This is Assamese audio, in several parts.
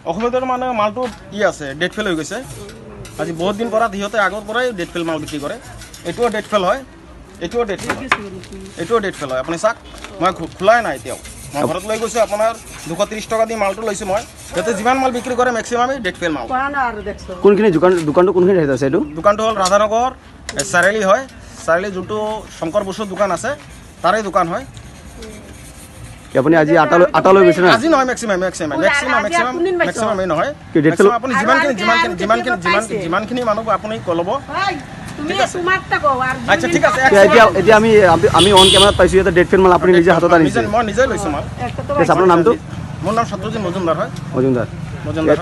অসমীয়াৰ মানে মালটো আছে ডেট ফেল হৈ গৈছে আজি বহুত দিন পৰা সিহঁতে আগৰ পৰাই ডেট ফেল মাল বিক্ৰী কৰে এইটোও ডেট ফেল হয় এইটোও ডেট ফেল হয় আপুনি চাওক মই খোলাই নাই এতিয়াও মই ঘৰত লৈ গৈছোঁ আপোনাৰ 230 টকা দি মালটো লৈছোঁ মই সিহঁতে যিমান মাল বিক্ৰী কৰে মেক্সিমামেই ডেট ফেল মাল কোনখিনি দোকানটো কোনখিনি ঠাইত আছে এইটো দোকানটো হ'ল ৰাধানগৰ চাৰিআলি হয় চাৰিআলি যোনটো শংকৰ বসুৰ দোকান আছে তাৰে দোকান হয় আপুনি আজি আটা লৈ গৈছে না আজি নহয় মেক্সিমাম এই নহয় আপুনি যিমানখিনি মানুহ আপুনি ল'ব আচ্ছা ঠিক আছে এতিয়া আমি অন কেমেৰাত পাইছোঁ ইয়াতে ডেট ফেল মাল আপুনি নিজে হাতত আনিছে মই নিজে লৈছোঁ মাল আপোনাৰ নামটো মোৰ নাম সত্যজিৎ মজুমদাৰ হয়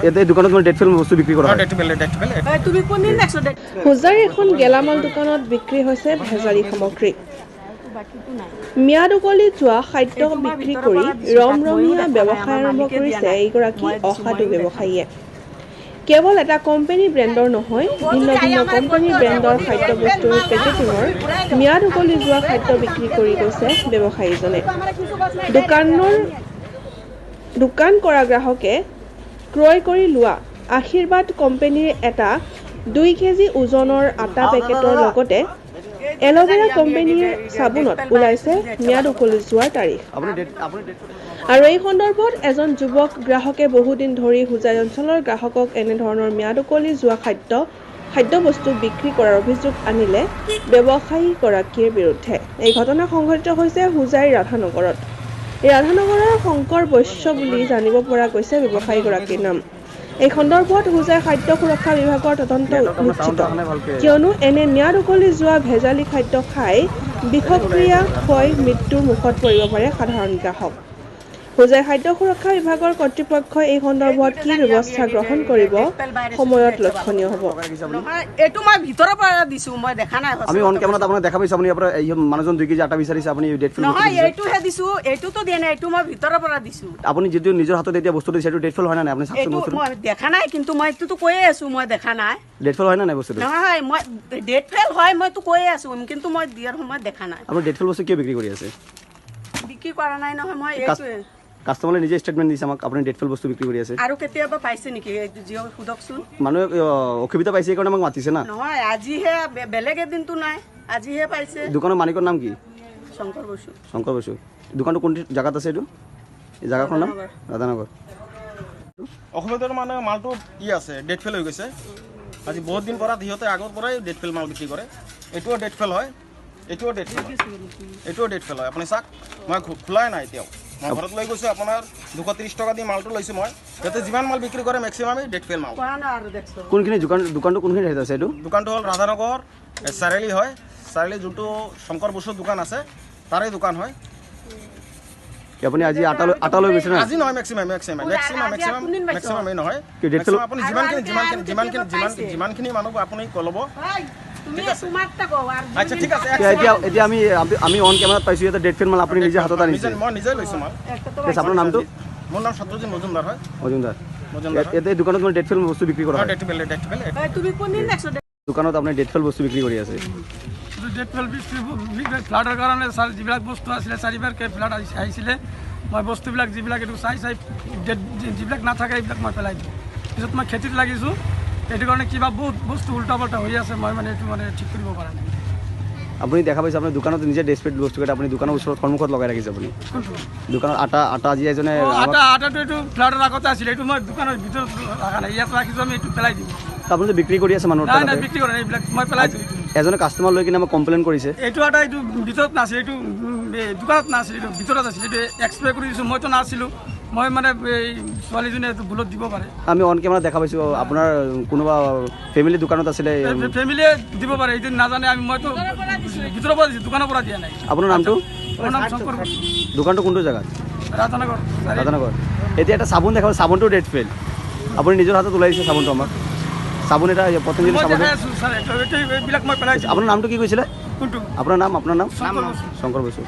ইয়াতে দোকানত ডেট ফেল বস্তু বিক্ৰী কৰা হয় হোজাইৰ এখন গেলামাল দোকানত বিক্ৰী হৈছে ভেজালী সামগ্ৰী ম্যাদ উকলি যোৱা খাদ্য বিক্ৰী কৰি ৰমৰমীয়া ব্যৱসায় আৰম্ভ কৰিছে এইগৰাকী অসাধু ব্যৱসায়ীয়ে কেৱল এটা কোম্পানী ব্ৰেণ্ডৰ নহয় ভিন্ন ভিন্ন কোম্পানী ব্ৰেণ্ডৰ খাদ্যবস্তুৰ পেকেজিঙৰ ম্যাদ উকলি যোৱা খাদ্য বিক্ৰী কৰি গৈছে ব্যৱসায়ীজনে দোকান কৰা গ্ৰাহকে ক্ৰয় কৰি লোৱা আশীৰ্বাদ কোম্পানীৰ এটা 2 কেজি ওজনৰ আটা পেকেটৰ লগতে এল'ভেৰা কোম্পানীৰ চাবোনত ওলাইছে ম্যাদ উকলি যোৱাৰ তাৰিখ আৰু এই সন্দৰ্ভত এজন যুৱক গ্ৰাহকে বহুদিন ধৰি হোজাই অঞ্চলৰ গ্ৰাহকক এনেধৰণৰ ম্যাদ উকলি যোৱা খাদ্যবস্তু বিক্ৰী কৰাৰ অভিযোগ আনিলে ব্যৱসায়ীগৰাকীৰ বিৰুদ্ধে এই ঘটনা সংঘটিত হৈছে হোজাইৰ ৰাধানগৰত ৰাধানগৰৰ শংকৰ বৈশ্য বুলি জানিব পৰা গৈছে ব্যৱসায়ীগৰাকীৰ নাম এই সন্দৰ্ভত হোজাই খাদ্য সুৰক্ষা বিভাগৰ তদন্ত নিশ্চিত কিয়নো এনে ম্যাদ উকলি যোৱা ভেজালী খাদ্য খাই বিষক্ৰিয়া হৈ মৃত্যুৰ মুখত পৰিব পাৰে সাধাৰণ গ্ৰাহক হোজাই খাদ্য সুৰক্ষা বিভাগৰ কৰ্তৃপক্ষই এই সন্দৰ্ভত কি ব্যৱস্থা গ্ৰহণ কৰিব সময়ত লক্ষণীয় হ'ব এইটো মই ভিতৰৰ পৰা দিছো মই দেখা নাই আমি অন কেমেৰাত আপোনাক দেখা পাইছো আপুনি আপোনাৰ এই মানুহজন 2 কেজি আটা বিচাৰিছে আপুনি ডেট ফেল নহয় এইটোহে দিছো এইটোতো দিয়া নাই এইটো মই ভিতৰৰ পৰা দিছো আপুনি যেটো নিজৰ হাতত এতিয়া বস্তুটো দিছে এইটো ডেট ফেল হয় না আপুনি চাকচোন বস্তু মই দেখা নাই কিন্তু মই এইটোতো কৈয়ে আছো মই দেখা নাই ডেট ফেল হয় না বস্তুটো নহয় মই ডেট ফেল হয় মইতো কৈয়ে আছো কিন্তু মই দিয়াৰ সময়ত দেখা নাই আপুনি ডেট ফেল বস্তু কি বিক্ৰী কৰি আছে বিক্ৰী কৰা নাই নহয় মই এইটোৱে কাস্টমাৰে নিজে ষ্টেটমেন্ট দিছে আমাক আপুনি ডেট ফেল বস্তু বিক্ৰী কৰি আছে আৰু কেতিয়াবা পাইছে নেকি জিও সুদকচোন মানুহে অসুবিধা পাইছে কাৰণে আমাক মাতিছে না নহয় আজিহে বেলেগ এদিনটো নাই আজিহে পাইছে দোকানৰ মালিকৰ নাম কি শংকৰ বসু দোকানটো কোন জায়গাত আছে এইটো এই জায়গাখনৰ নাম ৰাধানগৰ অসমীয়াৰ মানে মালটো আছে ডেট ফেল হৈ গৈছে আজি বহুত দিন পৰা সিহঁতে আগৰ পৰাই ডেট ফেল মাল বিক্ৰী কৰে এইটোও ডেট ফেল হয় এইটোও ডেট ফেল হয় আপুনি চাওক মই খোলাই নাই এতিয়াও মই ঘৰত লৈ গৈছোঁ আপোনাৰ 230 টকা দি মালটো লৈছোঁ মই সিহঁতে যিমান মাল বিক্ৰী কৰে মেক্সিমামেই ডেট ফেল মাল কোনখিনি দোকানটো কোনখিনি ঠাইত আছে এইটো দোকানটো হ'ল ৰাধানগৰ চাৰিআলি হয় চাৰিআলি যোনটো শংকৰ বসুৰ দোকান আছে তাৰে দোকান হয় আপুনি আজি আটা লৈ গৈছে না আজি নহয় মেক্সিমাম এই নহয় আপুনি যিমানখিনি মানুহ আপুনি ল'ব আচ্ছা ঠিক আছে এতিয়া আমি অন কেমেৰাত পাইছোঁ ইয়াতে ডেট ফেল মাল আপুনি নিজে হাতত আনিছে মই নিজে লৈছোঁ মাল আপোনাৰ নামটো মোৰ নাম সত্যজিৎ মজুমদাৰ হয় ইয়াতে দোকানত ডেট ফেল বস্তু বিক্ৰী কৰা হয় ডেট দোকানত আপুনি ডেট ফেল বস্তু বিক্ৰী কৰি আছে ডেট ফেল ফ্লাডৰ কাৰণে যিবিলাক বস্তু আছিলে চাৰিবাৰকৈ ফ্লাড আহিছিলে মই বস্তুবিলাক যিবিলাক এইটো চাই যিবিলাক নাথাকে এইবিলাক মই পেলাই দিওঁ পিছত মই খেতিত লাগিছোঁ সেইটো কাৰণে কিবা বহুত বস্তু উল্টা পাল্টা হৈ আছে মই মানে এইটো মানে ঠিক কৰিব পৰা নাই আপুনি দেখা পাইছে আপোনাৰ দোকানত নিজে ডেছপেট বস্তুকেইটা আপুনি দোকানৰ ওচৰত সন্মুখত লগাই ৰাখিছে আপুনি দোকানত আটা আজি এজনে আটাটো এইটো ফ্লাডৰ আগতে আছিলে এইটো মই দোকানৰ ভিতৰত ৰখা নাই ইয়াত ৰাখিছোঁ আমি এইটো পেলাই দিওঁ আপুনি যে বিক্ৰী কৰি আছে মানুহৰ নাই বিক্ৰী কৰা নাই এইবিলাক মই পেলাই দিওঁ এজনে কাষ্টমাৰ লৈ কিনে আমাক কমপ্লেইন কৰিছে এইটো আটা এইটো ভিতৰত নাছিলে এইটো দোকানত নাছিলে এইটো ভিতৰত আছিলে এইটো এক্সপ্ৰে কৰি দিছোঁ মইতো নাছিলোঁ মই মানে এই ছোৱালীজনী এইটো ভুলত দিব পাৰে আমি অন কেমেৰাত দেখা পাইছোঁ আপোনাৰ কোনোবা ফেমিলি দোকানত আছিলে ফেমিলিয়ে দিব পাৰে এইটো নাজানে মইতো ভিতৰৰ পৰা দিছোঁ দোকানৰ পৰা দিয়া নাই আপোনাৰ নামটো মোৰ নাম শংকৰ দোকানটো কোনটো জেগাত ৰাধানগৰ এতিয়া এটা চাবোন দেখা চাবোনটো ডেট ফেল আপুনি নিজৰ হাতত ওলাইছে চাবোনটো আমাক চাবোন এটা পতঞ্জলি চাবোন এইবিলাক মই পেলাইছোঁ আপোনাৰ নামটো কি কৈছিলে কোনটো আপোনাৰ নাম শংকৰ বসু শংকৰ বসু